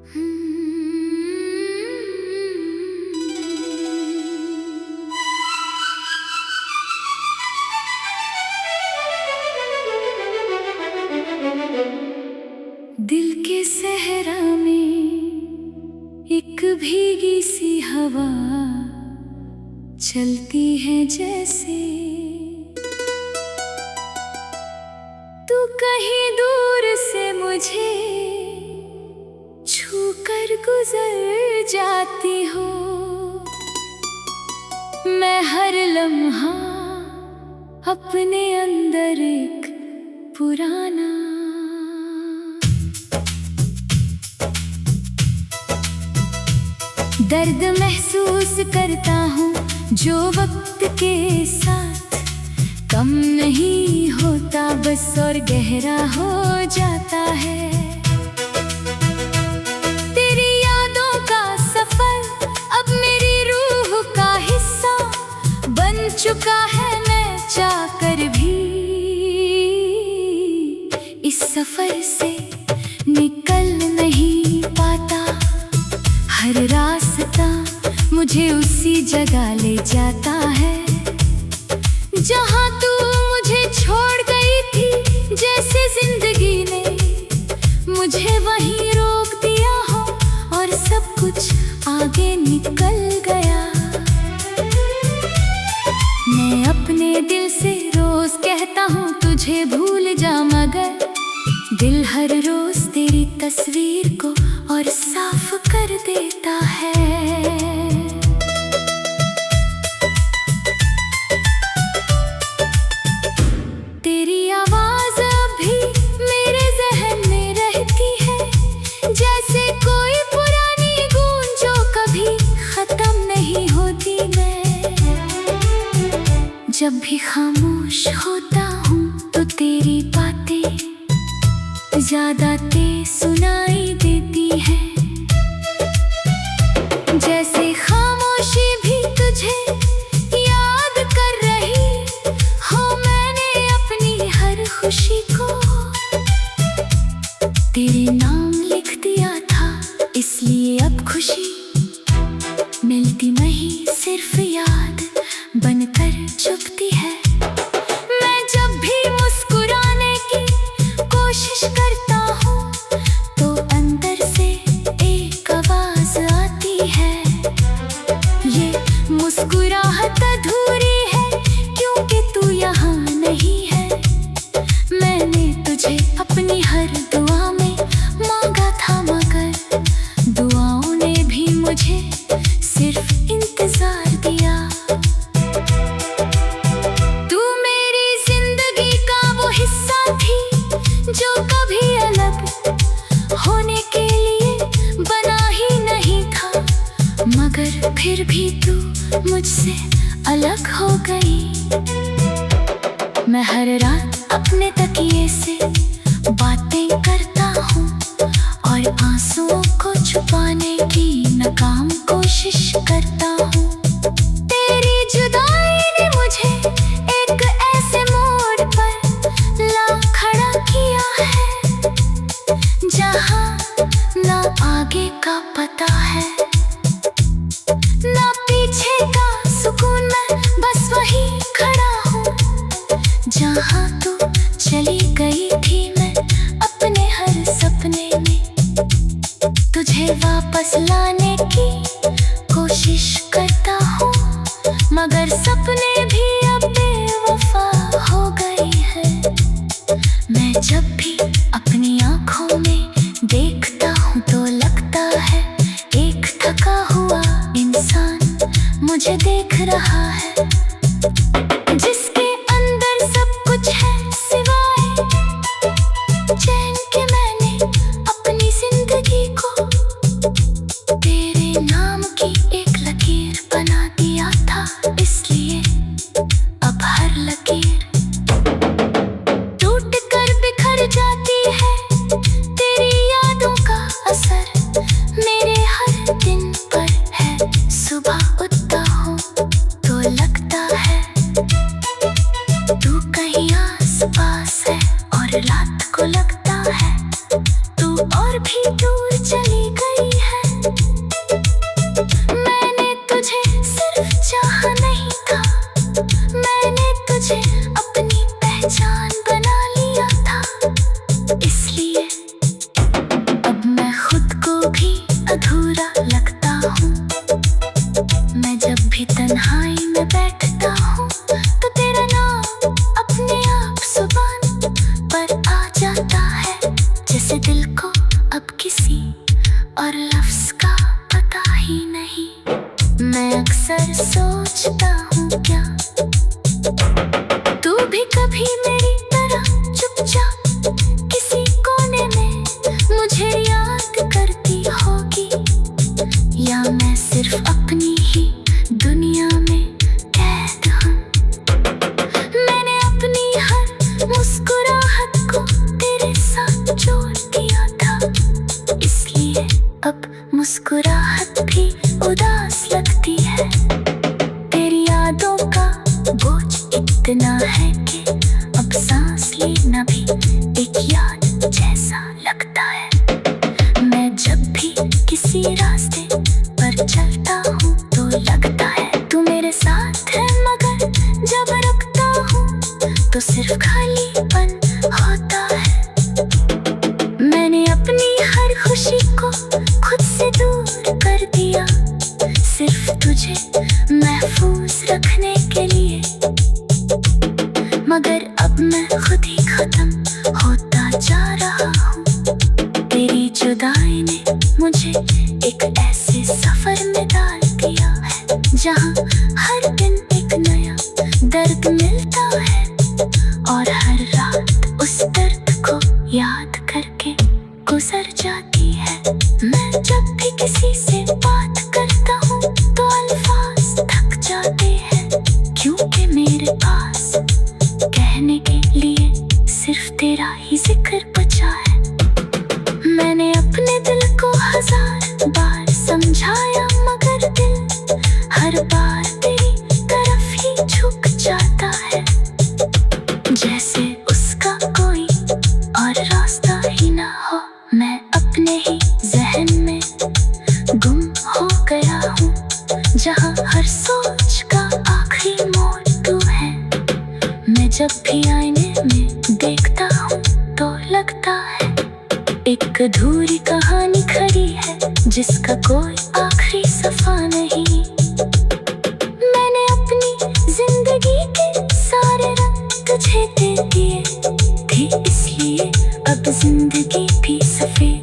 दिल के सहरा में एक भीगी सी हवा चलती है जैसे तू कहीं दूर से मुझे छूकर गुजर जाती हो। मैं हर लम्हा अपने अंदर एक पुराना दर्द महसूस करता हूँ जो वक्त के साथ कम नहीं होता बस और गहरा हो जाता है। तेरी यादों का सफर अब मेरी रूह का हिस्सा बन चुका है। मैं चाहकर भी इस सफर से निकल नहीं पाता। हर रास्ता मुझे उसी जगह ले जाता है जहाँ तू मुझे छोड़ गई थी। जैसे जिंदगी ने मुझे वहीं रोक दिया हो और सब कुछ आगे निकल गया। मैं अपने दिल से रोज कहता हूँ तुझे भूल जा, मगर दिल हर रोज तेरी तस्वीर को और साफ कर देता है। तेरी आवाज अभी मेरे जहन में रहती है जैसे कोई पुरानी गूंज जो कभी खत्म नहीं होती। मैं जब भी खामोश होता हूँ तो तेरी बातें ज्यादा तेज सुनाई देती है। जैसे खामोशी भी तुझे याद कर रही हो। मैंने अपनी हर खुशी को तेरे नाम लिख दिया था, इसलिए अब खुशी मिलती नहीं सिर्फ याद बनकर चुपती है। मैं जब भी मुस्कुराने की कोशिश करता हूँ तो अंदर से एक आवाज आती है। ये मुस्कुराहट अधूरी है क्योंकि तू यहाँ नहीं है। मैंने तुझे अपनी हर दुआ में मांगा था, मगर दुआओं ने भी मुझे सिर्फ इंतजार दिया। तू मेरी जिंदगी का वो हिस्सा थी जो कभी अलग होने के लिए बना ही नहीं था, मगर फिर भी तू मुझसे अलग हो गई। मैं हर रात अपने तकिए से बातें करता हूँ और आंसुओं को छुपाने की नाकाम कोशिश करता हूँ। तेरी जुदाई ने मुझे एक ऐसे मोड़ पर ला खड़ा किया है जहाँ ना आगे का पता है ना पीछे का सुकून। मैं बस वहीं खड़ा हूँ जहाँ तू चली गई थी। मैं अपने हर सपने में तुझे वापस लाने की कोशिश करता हूँ, मगर सपने भी अब बेवफा हो गए हैं। मैं जब भी अपनी आँखों में देखता हूँ तो लगता है एक थका हुआ इंसान मुझे देख रहा है, जिसके अंदर सब कुछ है सिवाय चैन के। मैंने अपनी जिंदगी को तेरे नाम की एक लकीर बना दिया था, इसलिए अब हर लकीर टूट कर बिखर जाती है। तेरी यादों का असर मेरे हर दिन पर है। सुबह उठता हूँ तो लगता दूर चली गई है। मैंने तुझे सिर्फ चाहा नहीं था, मैंने तुझे अपनी पहचान बना लिया था। इसलिए अब मैं खुद को भी अधूरा लगता हूँ। मैं जब भी तन्हाई में बैठता हूँ तो तेरा नाम अपने आप ज़ुबान पर आ जाता है, जैसे दिल को अब किसी और लफ्ज़ का पता ही नहीं। मैं अक्सर सोचता हूँ क्या तू भी कभी मेरी तरह चुपचाप किसी कोने में मुझे याद करती होगी, या मैं सिर्फ अपनी ही दुनिया में कैद हूँ। मैंने अपनी हर मुस्कुराहट को तेरे साथ जोड़ दिया था, इसलिए अब मुस्कुराहट भी उदास लगती है। तेरी यादों का बोझ इतना है कि अब सांस लेना भी एक याद जैसा लगता है। मैं जब भी किसी रास्ते पर चलता हूँ तो लगता है तू मेरे साथ है, मगर जब रुकता हूँ तो सिर्फ खालीपन होता है। मैंने अपनी हर खुशी को खुद से दूर कर दिया, सिर्फ तुझे महफूज रखने के लिए, मगर अब मैं खुद ही खत्म होता जा रहा हूँ। तेरी जुदाई ने मुझे एक ऐसे सफर में डाल दिया है जहाँ हर दिन एक नया दर्द मिलता है, और हर रात उस दर्द को याद करके गुजर जाती है। मैं जब भी किसी से बात करता हूँ तो अल्फाज थक जाते हैं, क्योंकि मेरे पास कहने के लिए सिर्फ तेरा ही जिक्र बचा है। मैंने अपने दिल को 1000 बार समझाया, मगर दिल हर बार तेरी तरफ ही झुक जाता है, जैसे उसका कोई और रास्ता ही ना हो। मैं अपने ही जहन में गुम हो गया हूँ, जहाँ हर सोच का आखिरी मोड़ तू है। मैं जब भी आईने में देखता हूँ तो लगता है एक अधूरी कहानी खड़ी है जिसका कोई आखिरी सफा नहीं। मैंने अपनी जिंदगी के सारे रंग तुझे दे दिए थे, इसलिए अब जिंदगी भी सफेद